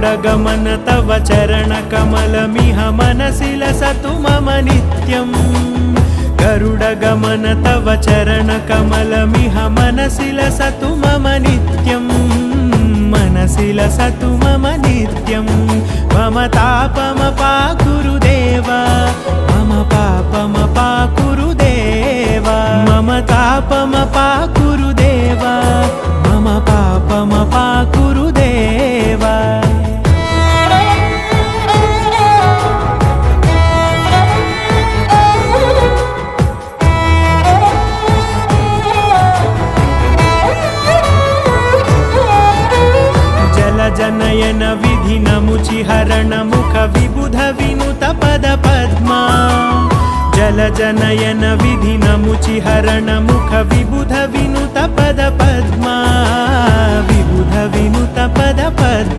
गरुडगमन तव चरणकमलमिह मनसि लसतु मम नित्यम् गरुडगमन तव चरणकमलमिह मनसि लसतु मम नित्यम् मनसि लसतु मम नित्यम् मम तापमपाकुरुदेव मम पापमपाकुरुदेव मम तापमपाकुरुदेव मम पापमपाकुरुदेव जनयन विधिनमुचिहरण मुख विबुध विनुत पद पद्मा जलजनयन विधिनमुचिहरण मुख विबुध विनुत पद पद्मा विबुध विनुत पद पद्मा।